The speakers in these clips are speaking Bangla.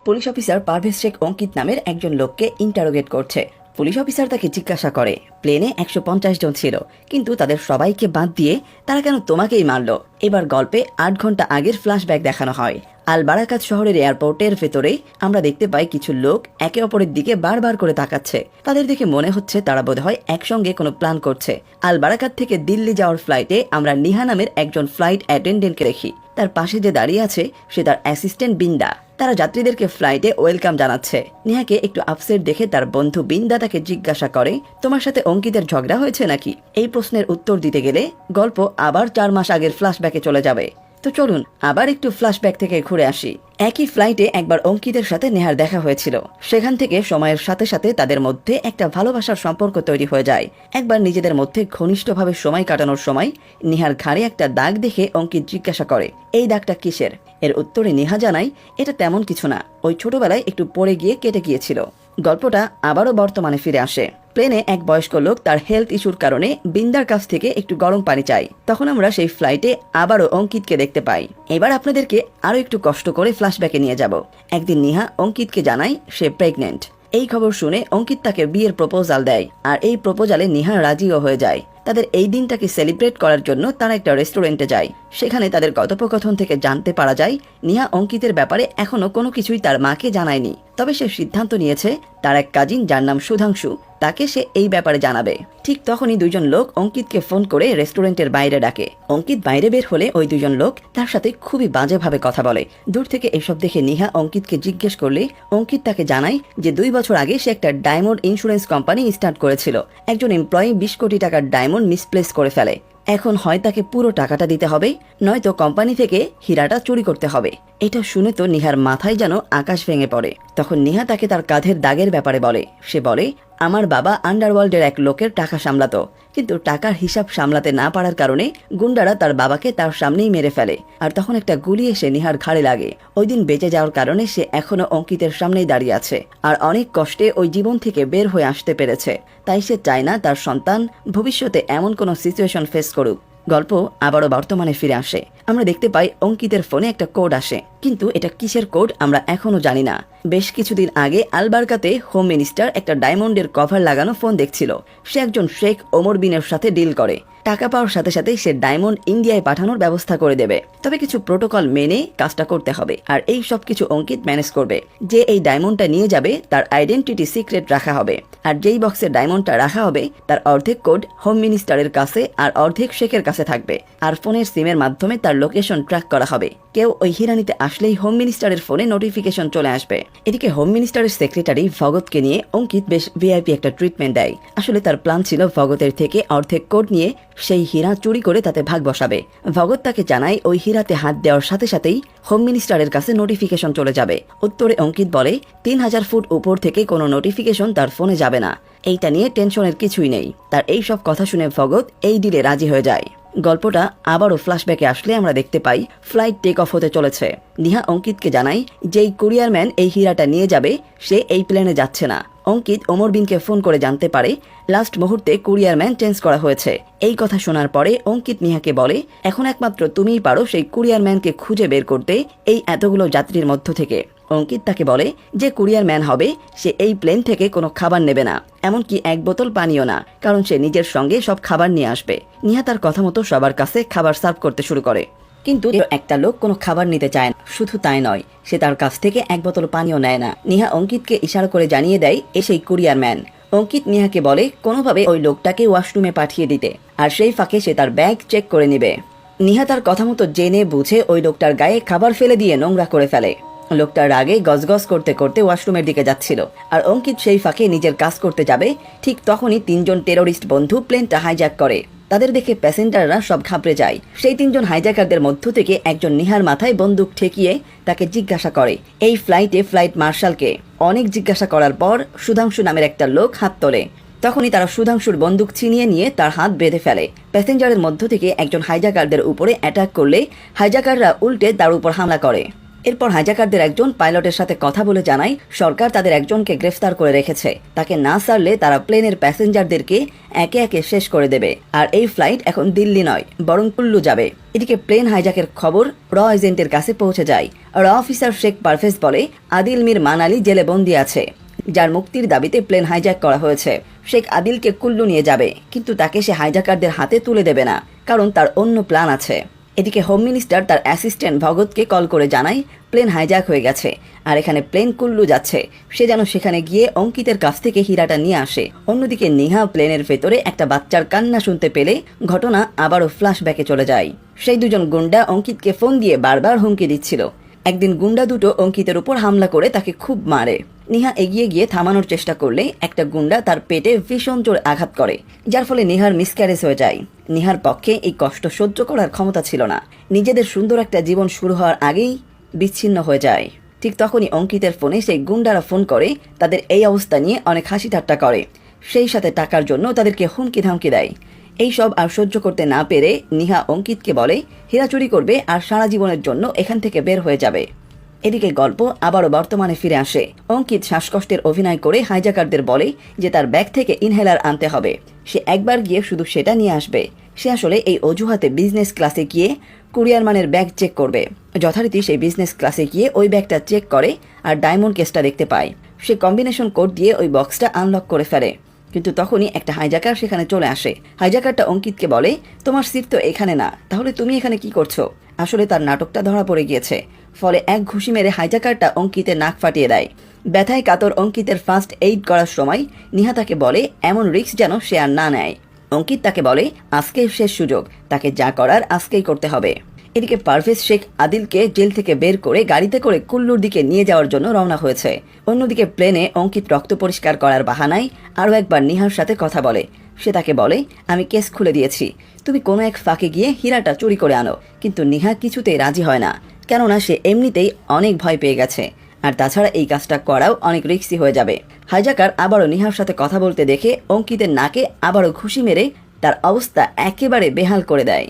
পুলিশ অফিসার পারভেজ শেখ অঙ্কিত নামের একজন লোককে ইন্টারোগেট করছে। পুলিশ অফিসার তাকে জিজ্ঞাসা করে, প্লেনে 150 জন ছিল, কিন্তু তাদের সবাইকে বাদ দিয়ে তারা কেন তোমাকেই মারলো। এবার গল্পে 8 ঘন্টা আগের ফ্ল্যাশব্যাক দেখানো হয়। আল বারাকাত শহরের এয়ারপোর্টের ভেতরে আমরা দেখতে পাই কিছু লোক একে অপরের দিকে বারবার করে তাকাচ্ছে। তাদের দেখে মনে হচ্ছে তারা বোধহয় একসঙ্গে কোনো প্ল্যান করছে। আল বারাকাত থেকে দিল্লি যাওয়ার ফ্লাইটে আমরা নিহা নামের একজন ফ্লাইট অ্যাটেন্ডেন্টকে দেখি। তার পাশে যে দাঁড়িয়ে আছে সে তার অ্যাসিস্ট্যান্ট বিন্দা। তারা যাত্রীদেরকে ফ্লাইটে ওয়েলকাম জানাচ্ছে। নিহাকে একটু আপসেট দেখে তার বন্ধু বিন্দা তাকে জিজ্ঞাসা করে, তোমার সাথে অঙ্কিতের ঝগড়া হয়েছে নাকি? এই প্রশ্নের উত্তর দিতে গেলে গল্প আবার 4 মাস আগের ফ্ল্যাশব্যাকে চলে যাবে। তো চলুন আবার একটু ফ্ল্যাশব্যাক থেকে ঘুরে আসি। একই ফ্লাইটে একবার অঙ্কিতের সাথে নেহার দেখা হয়েছিল। সেখান থেকে সময়ের সাথে সাথে তাদের মধ্যে একটা ভালোবাসার সম্পর্ক তৈরি হয়ে যায়। একবার নিজেদের মধ্যে ঘনিষ্ঠভাবে সময় কাটানোর সময় নেহার ঘাড়ে একটা দাগ দেখে অঙ্কিত জিজ্ঞাসা করে, এই দাগটা কিসের? এর উত্তরে নেহা জানায়, এটা তেমন কিছু না, ওই ছোটবেলায় একটু পড়ে গিয়ে কেটে গিয়েছিল। গল্পটা আবারও বর্তমানে ফিরে আসে। প্লেনে এক বয়স্ক লোক তার হেলথ ইস্যুর কারণে বিন্দার কাছ থেকে একটু গরম পানি চাই। তখন আমরা সেই ফ্লাইটে আবারও অঙ্কিতকে দেখতে পাই। এবার আপনাদেরকে আরো একটু কষ্ট করে ফ্ল্যাশব্যাকে নিয়ে যাব। একদিন নিহা অঙ্কিতকে জানায় সে প্রেগনেন্ট। এই খবর শুনে অঙ্কিত তাকে বিয়ের প্রপোজাল দেয়, আর এই প্রপোজালে নিহা রাজিও হয়ে যায়। তাদের এই দিনটাকে সেলিব্রেট করার জন্য তারা একটা রেস্টুরেন্টে যায়। সেখানে তাদের কথোপকথন থেকে জানতে পারা যায় নিহা অঙ্কিতের ব্যাপারে এখনো কোনো কিছুই তার মাকে জানায়নি। তবে সে সিদ্ধান্ত নিয়েছে তার এক কাজিন যার নাম সুধাংশু, তাকে সে এই ব্যাপারে জানাবে। ঠিক তখনই দুইজন লোক অঙ্কিতকে ফোন করে রেস্টুরেন্টের বাইরে ডাকে। অঙ্কিত বাইরে বের হলে ওই দুজন লোক তার সাথে খুবই বাজেভাবে কথা বলে। দূর থেকে এসব দেখে নিহা অঙ্কিতকে জিজ্ঞেস করলে অঙ্কিত তাকে জানায় যে 2 বছর আগে সে একটা ডায়মন্ড ইন্স্যুরেন্স কোম্পানি স্টার্ট করেছিল। একজন এমপ্লয়ি 20 কোটি টাকার ডায়মন্ড মিসপ্লেস করে ফেলে। এখন হয় তাকে পুরো টাকাটা দিতে হবে, নয়তো কোম্পানি থেকে হীরাটা চুরি করতে হবে। এটা শুনে তো নিহার মাথায় যেন আকাশ ভেঙে পড়ে। তখন নিহা তাকে তার কাঁধের দাগের ব্যাপারে বলে। সে বলে, আমার বাবা আন্ডারওয়ার্ল্ডের এক লোকের টাকা সামলাতো, কিন্তু টাকার হিসাব সামলাতে না পারার কারণে গুন্ডারা তার বাবাকে তার সামনেই মেরে ফেলে। আর তখন একটা গুলি এসে নিহার ঘাড়ে লাগে। ওই দিন বেঁচে যাওয়ার কারণে সে এখনো অঙ্কিতের সামনেই দাঁড়িয়ে আছে, আর অনেক কষ্টে ওই জীবন থেকে বের হয়ে আসতে পেরেছে। তাই সে চায় না তার সন্তান ভবিষ্যতে এমন কোনো সিচুয়েশন ফেস করুক। গল্প আবারও বর্তমানে ফিরে আসে। আমরা দেখতে পাই অঙ্কিতের ফোনে একটা কোড আসে, কিন্তু এটা কিসের কোড আমরা এখনো জানি না। বেশ কিছুদিন আগে আলবারকাতে হোম মিনিস্টার একটা ডায়মন্ডের কভার লাগানো ফোন দেখছিল। সে একজন শেখ ওমর বিনের সাথে ডিল করে। টাকা পাওয়ার সাথে সাথে সে ডায়মন্ড ইন্ডিয়ায় পাঠানোর ব্যবস্থা করে দেবে। তবে কিছু প্রোটোকল মেনে কাজটা করতে হবে, আর এই সব কিছু অঙ্কিত ম্যানেজ করবে। যে এই ডায়মন্ডটা নিয়ে যাবে তার আইডেন্টিটি সিক্রেট রাখা হবে, আর যেই বক্সে ডায়মন্ডটা রাখা হবে তার অর্ধেক কোড হোম মিনিস্টারের কাছে আর অর্ধেক শেখের কাছে থাকবে। আর ফোনের সিমের মাধ্যমে তার লোকেশন ট্র্যাক করা হবে। কেউ ওই হীরা নিতে আসলেই হোম মিনিস্টারের ফোনে নোটিফিকেশন চলে আসবে। এদিকে হোম মিনিস্টারের সেক্রেটারি ভগতকে নিয়ে অঙ্কিত বেশ ভিআইপি একটা ট্রিটমেন্ট দেয়। আসলে তার প্ল্যান ছিল ভগতের থেকে অর্ধেক কোড নিয়ে সেই হীরা চুরি করে তাতে ভাগ বসাবে। ভগত তাকে জানায় ওই হীরাতে হাত দেওয়ার সাথে সাথেই হোম মিনিস্টারের কাছে নোটিফিকেশন চলে যাবে। উত্তরে অঙ্কিত বলে 3000 ফুট উপর থেকে কোনো নোটিফিকেশন তার ফোনে যাবে না। এইটা নিয়ে টেনশনের কিছুই নেই। তার এই সব কথা শুনে ভগত এই ডিলে রাজি হয়ে যায়। গল্পটা আবারও ফ্ল্যাশব্যাকে আসলে আমরা দেখতে পাই ফ্লাইট টেক অফ হতে চলেছে। নিহা অঙ্কিতকে জানায় যেই কুরিয়ারম্যান এই হীরাটা নিয়ে যাবে সে এই প্লেনে যাচ্ছে না। অঙ্কিত ওমর বিনকে ফোন করে জানতে পারে লাস্ট মুহূর্তে কুরিয়ারম্যান চেঞ্জ করা হয়েছে। এই কথা শোনার পরে অঙ্কিত নিহাকে বলে, এখন একমাত্র তুমিই পারো সেই কুরিয়ারম্যানকে খুঁজে বের করতে এই এতগুলো যাত্রীর মধ্য থেকে। অঙ্কিত তাকে বলে যে কুরিয়ারম্যান হবে সে এই প্লেন থেকে কোনো খাবার নেবে না, এমনকি 1 বোতল পানিও না, কারণ সে নিজের সঙ্গে সব খাবার নিয়ে আসবে। নিহা তার কথা মতো সবার কাছে খাবার সার্ভ করতে শুরু করে, কিন্তু একটা লোক কোনো খাবার নিতে চায় না। শুধু তাই নয়, সে তার কাছ থেকে 1 বোতল পানিও নেয় না। নিহা অঙ্কিতকে ইশারা করে জানিয়ে দেয় এ সেই কুরিয়ারম্যান। অঙ্কিত নিহাকে বলে কোনোভাবে ওই লোকটাকে ওয়াশরুমে পাঠিয়ে দিতে, আর সেই ফাঁকে সে তার ব্যাগ চেক করে নেবে। নিহা তার কথা মতো জেনে বুঝে ওই লোকটার গায়ে খাবার ফেলে দিয়ে নোংরা করে ফেলে। লোকটার আগে গজগজ করতে করতে ওয়াশরুমের দিকে যাচ্ছিল, আর অঙ্কিত সেই ফাঁকে নিজের কাজ করতে যাবে। ঠিক তখনই 3 জন টেরোরিস্ট বন্ধু প্লেনটা হাইজ্যাক করে। তাদের দেখে প্যাসেঞ্জাররা সব ঘাবড়ে যায়। সেই 3 জন হাইজ্যাকারদের মধ্য থেকে একজন নিহার মাথায় বন্দুক ঠেকিয়ে তাকে জিজ্ঞাসা করে এই ফ্লাইটে ফ্লাইট মার্শালকে। অনেক জিজ্ঞাসা করার পর সুধাংশু নামের একটা লোক হাত তোলে। তখনই তারা সুধাংশুর বন্দুক ছিনিয়ে নিয়ে তার হাত বেঁধে ফেলে। প্যাসেঞ্জারের মধ্য থেকে একজন হাইজ্যাকারদের উপরে অ্যাটাক করলে হাইজ্যাকাররা উল্টে তার উপর হামলা করে। এরপর হাইজাকারদের একজন পাইলটের সাথে কথা বলে জানায় সরকার তাদের একজনকে গ্রেফতার করে রেখেছে, তাকে না ছাড়লে তারা প্লেনের প্যাসেঞ্জারদেরকে একে একে শেষ করে দেবে। আর এই ফ্লাইট এখন দিল্লি নয় বরং কুল্লু যাবে। এদিকে প্লেন হাইজাকের খবর র এজেন্টের কাছে পৌঁছে যায়। র অফিসার শেখ পারভেজ বলে আদিল মির মানালি জেলে বন্দি আছে, যার মুক্তির দাবিতে প্লেন হাইজ্যাক করা হয়েছে। শেখ আদিলকে কুল্লু নিয়ে যাবে, কিন্তু তাকে সে হাইজাকারদের হাতে তুলে দেবে না, কারণ তার অন্য প্ল্যান আছে। এদিকে হোম মিনিস্টার তার অ্যাসিস্ট্যান্ট ভগতকে কল করে জানায় প্লেন হাইজ্যাক হয়ে গেছে আর এখানে প্লেন কুল্লু যাচ্ছে। সে যেন সেখানে গিয়ে অঙ্কিতের কাছ থেকে হীরাটা নিয়ে আসে। অন্যদিকে নেহা প্লেনের ভেতরে একটা বাচ্চার কান্না শুনতে পেলে ঘটনা আবারও ফ্ল্যাশব্যাকে চলে যায়। সেই দুজন গুন্ডা অঙ্কিতকে ফোন দিয়ে বারবার হুমকি দিচ্ছিল। একদিন গুন্ডা দুটো অঙ্কিতের উপর হামলা করে তাকে খুব মারে। নেহা এগিয়ে গিয়ে থামানোর চেষ্টা করলে একটা গুন্ডা তার পেটে ভীষণ জোর আঘাত করে, যার ফলে নেহার মিসক্যারেজ হয়ে যায়। নেহার পক্ষে এই কষ্ট সহ্য করার ক্ষমতা ছিল না। নিজেদের সুন্দর একটা জীবন শুরু হওয়ার আগেই বিচ্ছিন্ন হয়ে যায়। ঠিক তখনই অঙ্কিতের ফোনে সেই গুন্ডারা ফোন করে তাদের এই অবস্থা নিয়ে অনেক হাসি ঠাট্টা করে, সেই সাথে টাকার জন্য তাদেরকে হুমকি ধামকি দেয়। এইসব আর সহ্য করতে না পেরে নেহা অঙ্কিতকে বলে হীরা চুরি করবে আর সারা জীবনের জন্য এখান থেকে বের হয়ে যাবে। এদিকে গল্প আবারও বর্তমানে ফিরে আসে। অঙ্কিত শ্বাসকষ্টের অভিনয় করে হাইজাকারদের বলে যে তার ব্যাগ থেকে ইনহেলার আনতে হবে, সে একবার গিয়ে শুধু সেটা নিয়ে আসবে। সে আসলে এই অজুহাতে বিজনেস ক্লাসে গিয়ে কুরিয়ার মানের ব্যাগ চেক করবে। যথারীতি সেই বিজনেস ক্লাসে গিয়ে ওই ব্যাগটা চেক করে আর ডায়মন্ড কেসটা দেখতে পায়। সে কম্বিনেশন কোড দিয়ে ওই বক্সটা আনলক করে ফেলে, কিন্তু তখনই একটা হাইজাকার সেখানে চলে আসে। হাইজাকারটা অঙ্কিতকে বলে তোমার সিট তো এখানে না, তাহলে তুমি এখানে কি করছো? আসলে তার নাটকটা ধরা পড়ে গিয়েছে। ফলে এক ঘুষি মেরে হাইজাকারটা অঙ্কিতের নাক ফাটিয়ে দেয়। ব্যথায় কাতর অঙ্কিতের ফার্স্ট এইড করার সময় নিহা তাকে বলে এমন রিস্ক যেন সে আর না নেয়। অঙ্কিত তাকে বলে আজকেই শেষ সুযোগ, তাকে যা করার আজকেই করতে হবে। এদিকে পারভেজ শেখ আদিলকে জেল থেকে বের করে গাড়িতে করে কুল্লুর দিকে নিয়ে যাওয়ার জন্য রওনা হয়েছে। অন্যদিকে প্লেনে অঙ্কিত রক্ত পরিষ্কার করার বাহানায় আরও একবার নিহার সাথে কথা বলে। সে তাকে বলে আমি কেস খুলে দিয়েছি, তুমি কোনো এক ফাঁকে গিয়ে হীরাটা চুরি করে আনো। কিন্তু নিহা কিছুতেই রাজি হয় না, কেননা সে এমনিতেই অনেক ভয় পেয়ে গেছে, আর তাছাড়া এই কাজটা করাও অনেক রিস্কি হয়ে যাবে। হাইজাকার আবারও নিহার সাথে কথা বলতে দেখে অঙ্কিতের নাকে আবারও ঘুষি মেরে তার অবস্থা একেবারে বেহাল করে দেয়।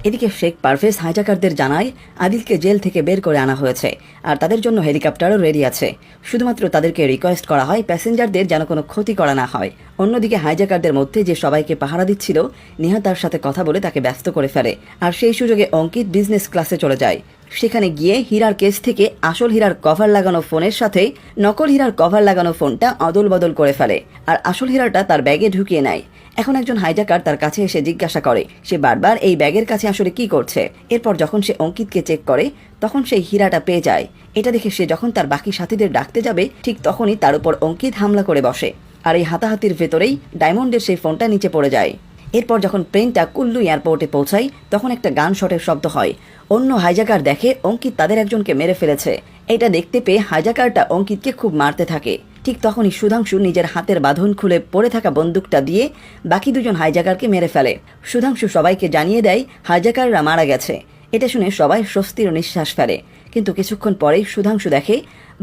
এদিকে শেখ পারভেজ হাইজাকারদের জানায় আদিলকে জেল থেকে বের করে আনা হয়েছে আর তাদের জন্য হেলিকপ্টারও রেডি আছে। শুধুমাত্র তাদেরকে রিকোয়েস্ট করা হয় প্যাসেঞ্জারদের যেন কোনো ক্ষতি করা না হয়। অন্যদিকে হাইজাকারদের মধ্যে যে সবাইকে পাহারা দিচ্ছিল নিহা তার সাথে কথা বলে তাকে ব্যস্ত করে ফেলে, আর সেই সুযোগে অঙ্কিত বিজনেস ক্লাসে চলে যায়। সেখানে গিয়ে হীরার কেস থেকে আসল হীরার কভার লাগানো ফোনের সাথে নকল হীরার কভার লাগানো ফোনটা অদল বদল করে ফেলে আর আসল হীরাটা তার ব্যাগে ঢুকিয়ে নেয়। এখন একজন হাইজাকার তার কাছে এসে জিজ্ঞাসা করে সে বারবার এই ব্যাগের কাছে আসলে কি করছে। এরপর যখন সে অঙ্কিতকে চেক করে তখন সেই হীরাটা পেয়ে যায়। এটা দেখে সে যখন তার বাকি সাথীদের ডাকতে যাবে ঠিক তখনই তার উপর অঙ্কিত হামলা করে বসে, আর এই হাতাহাতির ভেতরেই ডায়মন্ডের সেই ফোনটা নিচে পড়ে যায়। এরপর যখন প্লেনটা কুল্লু এয়ারপোর্টে পৌঁছায় তখন একটা গান শটের শব্দ হয়। অন্য হাইজাকার দেখে অঙ্কিত তাদের একজনকে মেরে ফেলেছে। এটা দেখতে পেয়ে হাইজাকারটা অঙ্কিতকে খুব মারতে থাকে। ঠিক তখনই সুধাংশু নিজের হাতের বাঁধন খুলে পড়ে থাকা বন্দুকটা দিয়ে বাকি দুজন হাইজাকারকে মেরে ফেলে। সুধাংশু সবাইকে জানিয়ে দেয় হাইজাকাররা মারা গেছে। এটা শুনে সবাই স্বস্তির নিঃশ্বাস ফেলে, কিন্তু কিছুক্ষণ পরেই সুধাংশু দেখে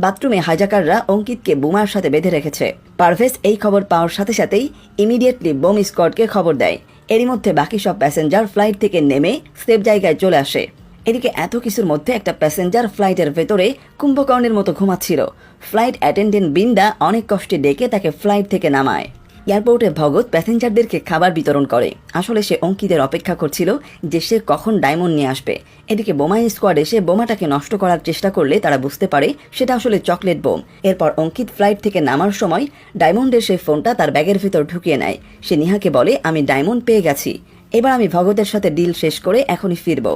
বাথরুমে হাইজাকাররা অঙ্কিতকে বোমার সাথে বেঁধে রেখেছে। পারভেজ এই খবর পাওয়ার সাথে সাথেই ইমিডিয়েটলি বোম স্কোয়াডকে খবর দেয়। এরই মধ্যে বাকি সব প্যাসেঞ্জার ফ্লাইট থেকে নেমে সেফ জায়গায় চলে আসে। এদিকে এত কিছুর মধ্যে একটা প্যাসেঞ্জার ফ্লাইটের ভেতরে কুম্ভকর্ণের মতো ঘুমাচ্ছিল। ফ্লাইট অ্যাটেন্ডেন্ট বিন্দা অনেক কষ্টে ডেকে তাকে ফ্লাইট থেকে নামায়। এয়ারপোর্টে ভগৎ প্যাসেঞ্জারদেরকে খাবার বিতরণ করে। আসলে সে অঙ্কিতের অপেক্ষা করছিল যে সে কখন ডায়মন্ড নিয়ে আসবে। এদিকে বোমাই স্কোয়াড এসে বোমাটাকে নষ্ট করার চেষ্টা করলে তারা বুঝতে পারে সেটা আসলে চকলেট বোম। এরপর অঙ্কিত ফ্লাইট থেকে নামার সময় ডায়মন্ডের সেই ফোনটা তার ব্যাগের ভিতর ঢুকিয়ে নেয়। সে নিহাকে বলে আমি ডায়মন্ড পেয়ে গেছি, এবার আমি ভগতের সাথে ডিল শেষ করে এখনই ফিরব।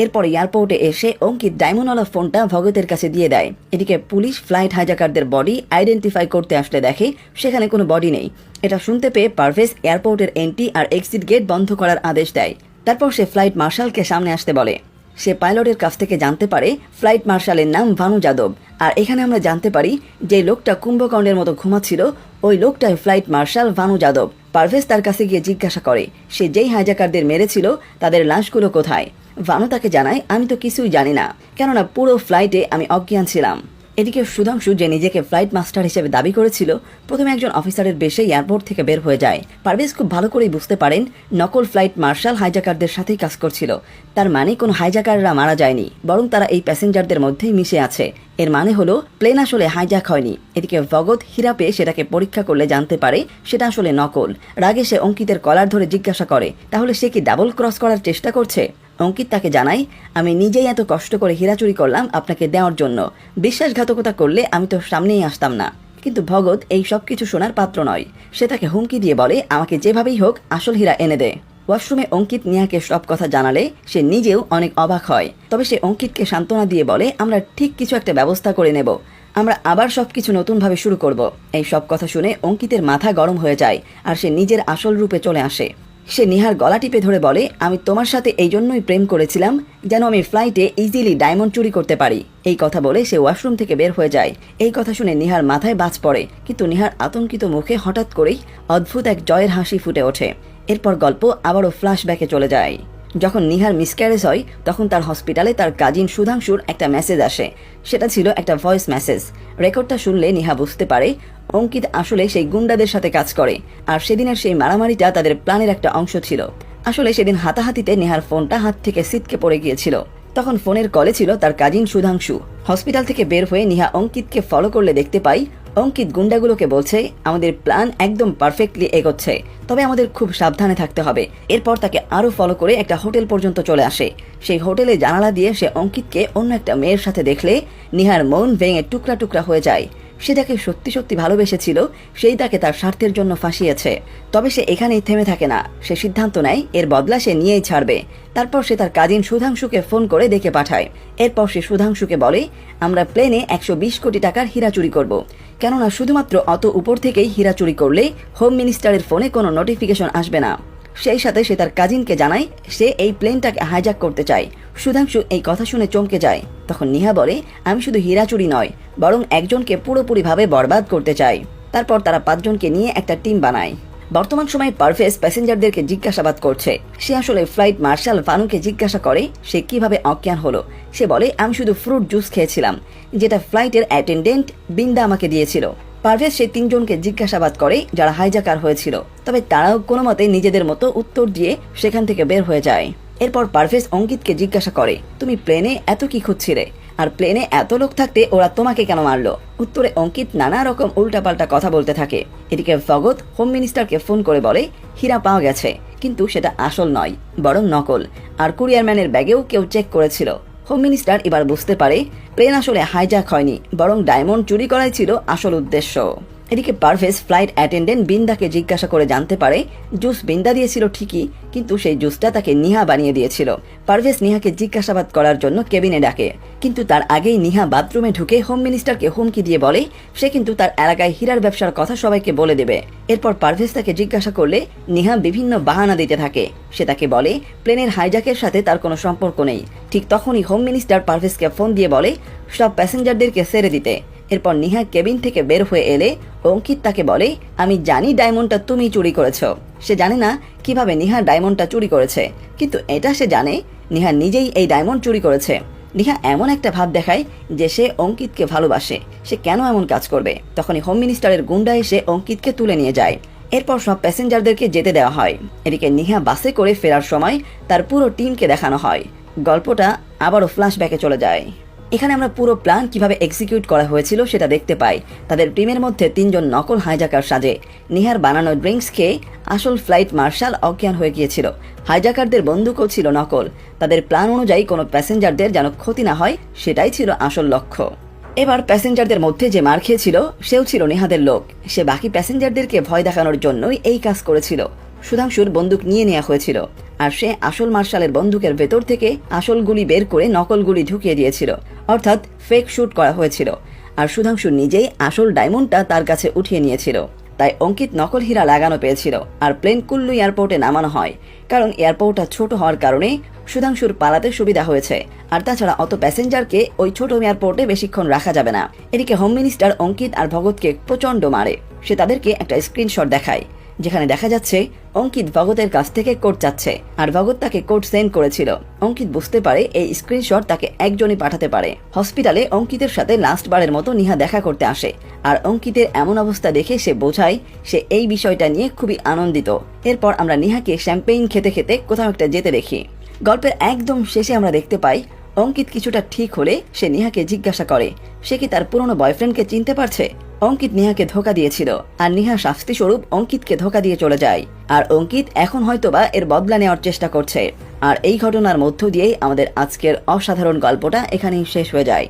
এরপর এয়ারপোর্টে এসে অঙ্কিত ডায়মন্ডওয়ালা ফোনটা ভগতের কাছে দিয়ে দেয়। এদিকে পুলিশ ফ্লাইট হাইজাকারদের বডি আইডেন্টিফাই করতে আসলে দেখে সেখানে কোনো বডি নেই। এটা শুনতে পেয়ে পারভেজ এয়ারপোর্টের এন্ট্রি আর এক্সিট গেট বন্ধ করার আদেশ দেয়। তারপর সে ফ্লাইট মার্শালকে সামনে আসতে বলে। সে পাইলটের কাছ থেকে জানতে পারে ফ্লাইট মার্শালের নাম ভানু যাদব। আর এখানে আমরা জানতে পারি যে লোকটা কুম্ভকর্ণের মতো ঘুমাচ্ছিল ওই লোকটাই ফ্লাইট মার্শাল ভানু যাদব। পারভেজ তার কাছে গিয়ে জিজ্ঞাসা করে সে যেই হাইজাকারদের মেরেছিল তাদের লাশগুলো কোথায়। ভানু তাকে জানায় আমি তো কিছুই জানি না, কেননা পুরো ফ্লাইটে আমি অজ্ঞান ছিলাম। এদিকে সুধাংশু, যে নিজেকে ফ্লাইট মাস্টার হিসেবে দাবি করেছিল, প্রথমে একজন অফিসারের বেশে এয়ারপোর্ট থেকে বের হয়ে যায়। পারভেজ খুব ভালো করেই বুঝতে পারেন নকল ফ্লাইট মার্শাল হাইজাকারদের সাথেই কাজ করছিল। তার মানে কোনো হাইজাকাররা মারা যায়নি, বরং তারা এই প্যাসেঞ্জারদের মধ্যেই মিশে আছে। এর মানে হলো প্লেন আসলে হাইজ্যাক হয়নি। এদিকে ভগৎ হীরা পেয়ে সেটাকে পরীক্ষা করলে জানতে পারে সেটা আসলে নকল। রাগে সে অঙ্কিতের কলার ধরে জিজ্ঞাসা করে, তাহলে সে কি ডাবল ক্রস করার চেষ্টা করছে? অঙ্কিত তাকে জানায়, আমি নিজেই এত কষ্ট করে হীরা চুরি করলাম আপনাকে দেওয়ার জন্য, বিশ্বাসঘাতকতা করলে আমি তো সামনেই আসতাম না। কিন্তু ভগৎ এই সব কিছু শোনার পাত্র নয়। সে তাকে হুমকি দিয়ে বলে, আমাকে যেভাবেই হোক আসল হীরা এনে দে। ওয়াশরুমে অঙ্কিত নিহাকে সব কথা জানালে সে নিজেও অনেক অবাক হয়। তবে সে অঙ্কিতকে সান্ত্বনা দিয়ে বলে, আমরা ঠিক কিছু একটা ব্যবস্থা করে নেব, আমরা আবার সবকিছু নতুনভাবে শুরু করব। এই সব কথা শুনে অঙ্কিতের মাথা গরম হয়ে যায় আর সে নিজের আসল রূপে চলে আসে। সে নিহার গলা টিপে ধরে বলে, আমি তোমার সাথে এই জন্যই প্রেম করেছিলাম যেন আমি ফ্লাইটে ইজিলি ডায়মন্ড চুরি করতে পারি। এই কথা বলে সে ওয়াশরুম থেকে বের হয়ে যায়। এই কথা শুনে নিহার মাথায় বাজ পড়ে, কিন্তু নিহার আতঙ্কিত মুখে হঠাৎ করেই অদ্ভুত এক জয়ের হাসি ফুটে ওঠে। এরপর গল্প আবারও ফ্ল্যাশব্যাকে চলে যায়। যখন নিহার মিসক্যারেজ হয়, তখন তার হসপিটালে তার কাজিন সুধাংশুর একটা মেসেজ আসে। সেটা ছিল একটা ভয়েস মেসেজ। রেকর্ডটা শুনলে নিহা বুঝতে পারে অঙ্কিত আসলে সেই গুন্ডাদের সাথে কাজ করে, আর সেদিনের সেই মারামারিটা তাদের প্ল্যানের একটা অংশ ছিল। আসলে সেদিন হাতাহাতিতে নিহার ফোনটা হাত থেকে ছিটকে পড়ে গিয়েছিল। তখন ফোনের কলে ছিল তার কাজিন সুধাংশু। হসপিটাল থেকে বের হয়ে নিহা অঙ্কিতকে ফলো করলে দেখতে পাই অঙ্কিত গুন্ডাগুলোকে বলছে, আমাদের প্ল্যান একদম পারফেক্টলি এগোচ্ছে, তবে আমাদের খুব সাবধানে থাকতে হবে। এরপর তাকে আরও ফলো করে একটা হোটেল পর্যন্ত চলে আসে। সেই হোটেলে জানালা দিয়ে সে অঙ্কিতকে অন্য একটা মেয়ের সাথে দেখলে নিহার মন ভেঙে টুকরা টুকরা হয়ে যায়। সে যাকে সত্যি সত্যি ভালোবেসেছিল সেই তাকে তার স্বার্থের জন্য ফাঁসিয়েছে। তবে সে এখানেই থেমে থাকে না, সে সিদ্ধান্ত নেয় এর বদলা সে নিয়েই ছাড়বে। তারপর সে তার কাজিন সুধাংশুকে ফোন করে ডেকে পাঠায়। এরপর সে সুধাংশুকে বলে, আমরা প্লেনে 120 কোটি টাকার হীরা চুরি করব, কেননা শুধুমাত্র অত উপর থেকেই হীরা চুরি করলে হোম মিনিস্টারের ফোনে কোনো নোটিফিকেশন আসবে না। সেই সাথে সে তার কাজিনকে জানায় সে এই প্লেনটাকে হাইজ্যাক করতে চায়। সুধাংশু এই কথা শুনে চমকে যায়। তখন নিহা বলে, আমি শুধু হীরা চুরি নয়, বরং একজনকে পুরোপুরিভাবে বরবাদ করতে চাই। তারপর তারা 5 জনকে নিয়ে একটা টিম বানায়। বর্তমান সময়ে পারভেজ প্যাসেঞ্জারদেরকে জিজ্ঞাসাবাদ করছে। সে আসলে ফ্লাইট মার্শাল ফানুকে জিজ্ঞাসা করে সে কিভাবে অজ্ঞান হলো। সে বলে, আমি শুধু ফ্রুট জুস খেয়েছিলাম, যেটা ফ্লাইটের অ্যাটেন্ডেন্ট বিন্দা আমাকে দিয়েছিল। পারভেজ সেই 3 জনকে জিজ্ঞাসাবাদ করে যারা হাইজাকার হয়েছিল, তবে তারাও কোনো মতে নিজেদের মতো উত্তর দিয়ে সেখান থেকে বের হয়ে যায়। এরপর পারভেজ অঙ্কিতকে জিজ্ঞাসা করে, তুমি প্লেনে এত কি খুঁজছিলে, আর প্লেনে এত লোক থাকতে ওরা তোমাকে কেন মারলো? উত্তরে অঙ্কিত নানা রকম উল্টাপাল্টা কথা বলতে থাকে। এদিকে ভগৎ হোম মিনিস্টারকে ফোন করে বলে, হীরা পাওয়া গেছে, কিন্তু সেটা আসল নয়, বরং নকল, আর কুরিয়ারম্যানের ব্যাগেও কেউ চেক করেছিল। হোম মিনিস্টার এবার বুঝতে পারে প্লেন আসলে হাইজ্যাক হয়নি, বরং ডায়মন্ড চুরি করাই ছিল আসল উদ্দেশ্য। এদিকে পারভেজ ফ্লাইট অ্যাটেন্ডেন্ট বিন্দাকে জিজ্ঞাসা করে জানতে পারে জুস বিন্দা দিয়েছিল ঠিকই, কিন্তু সেই জুসটা তাকে নিহা বানিয়ে দিয়েছিল। পারভেজ নিহাকে জিজ্ঞাসাবাদ করার জন্য কেবিনে ডাকে, কিন্তু তার আগেই নিহা বাথরুমে ঢুকে হোম মিনিস্টারকে হুমকি দিয়ে বলে সে কিন্তু তার এলাকায় হীরার ব্যবসার কথা সবাইকে বলে দেবে। এরপর পারভেজ তাকে জিজ্ঞাসা করলে নিহা বিভিন্ন বাহানা দিতে থাকে। সে তাকে বলে প্লেনের হাইজ্যাকের সাথে তার কোনো সম্পর্ক নেই। ঠিক তখনই হোম মিনিস্টার পারভেজকে ফোন দিয়ে বলে সব প্যাসেঞ্জারদেরকে ছেড়ে দিতে। এরপর নিহা কেবিন থেকে বের হয়ে এলে অঙ্কিত তাকে বলে, আমি জানি ডায়মন্ডটা তুমি চুরি করেছ। সে জানে না কিভাবে নিহা ডায়মন্ডটা চুরি করেছে, কিন্তু এটা সে জানে নিহা নিজেই এই ডায়মন্ড চুরি করেছে। নিহা এমন একটা ভাব দেখায় যে সে অঙ্কিতকে ভালোবাসে, সে কেন এমন কাজ করবে। তখনই হোম মিনিস্টারের গুন্ডা এসে অঙ্কিতকে তুলে নিয়ে যায়। এরপর সব প্যাসেঞ্জারদেরকে যেতে দেওয়া হয়। এদিকে নিহা বাসে করে ফেরার সময় তার পুরো টিমকে দেখানো হয়। গল্পটা আবারও ফ্ল্যাশব্যাকে চলে যায়। এখানে আমরা পুরো প্ল্যান কিভাবে এক্সিকিউট করা হয়েছিল সেটা দেখতে পাই। তাদের টিমের মধ্যে 3 জন নকল হাইজাকার সাজে। নিহার বানানো ড্রিঙ্কস খেয়ে আসল ফ্লাইট মার্শাল অজ্ঞান হয়ে গিয়েছিল। হাইজাকারদের বন্দুকও ছিল নকল। তাদের প্ল্যান অনুযায়ী কোনো প্যাসেঞ্জারদের যেন ক্ষতি না হয়, সেটাই ছিল আসল লক্ষ্য। এবার প্যাসেঞ্জারদের মধ্যে যে মার খেয়েছিল সেও ছিল নিহাদের লোক। সে বাকি প্যাসেঞ্জারদেরকে ভয় দেখানোর জন্যই এই কাজ করেছিল। সুধাংশুর বন্দুক নিয়ে নেওয়া হয়েছিল, আর সে আসল মার্শালের বন্দুকের ভেতর থেকে আসল গুলি বের করে নকল গুলি ঢুকিয়ে দিয়েছিল, অর্থাৎ ফেক শুট করা হয়েছিল। আর সুধাংশু নিজেই আসল ডায়মন্ডটা তার কাছে উঠিয়ে নিয়েছিল। তাই অঙ্কিত নকল হীরা লাগানো পেয়েছিল। আর প্লেন কুল্লু এয়ারপোর্টে নামানো হয়, কারণ এয়ারপোর্টটা ছোট হওয়ার কারণে সুধাংশুর পালাতে সুবিধা হয়েছে। আর তাছাড়া অত প্যাসেঞ্জারকে ওই ছোট এয়ারপোর্টে বেশিক্ষণ রাখা যাবে না। এদিকে হোম মিনিস্টার অঙ্কিত আর ভগৎকে প্রচন্ড মারে। সে তাদেরকে একটা স্ক্রিনশট দেখায় যেখানে দেখা যাচ্ছে অঙ্কিত ভগতের কাছ থেকে কোড চাচ্ছে আর ভগৎ তাকে কোড সেন্ড করেছিল। অঙ্কিত বুঝতে পারে এই স্ক্রিনশট তাকে একজনই পাঠাতে পারে। হসপিটালে অঙ্কিতের সাথে লাস্ট বারের মতো নিহা দেখা করতে আসে আর অঙ্কিতের এমন অবস্থা দেখে সে বোঝায় সে এই বিষয়টা নিয়ে খুবই আনন্দিত। এরপর আমরা নিহাকে শ্যাম্পেইন খেতে খেতে কোথাও একটা যেতে দেখি। গল্পের একদম শেষে আমরা দেখতে পাই অঙ্কিত কিছুটা ঠিক হলে সে নিহাকে জিজ্ঞাসা করে সে কি তার পুরনো বয়ফ্রেন্ডকে চিনতে পারছে। অঙ্কিত নিহাকে ধোকা দিয়েছিল আর নিহা শাস্তি স্বরূপ অঙ্কিতকে ধোকা দিয়ে চলে যায় আর অঙ্কিত এখন হয়তোবা এর বদলা নেওয়ার চেষ্টা করছে। আর এই ঘটনার মধ্য দিয়েই আমাদের আজকের অসাধারণ গল্পটা এখানেই শেষ হয়ে যায়।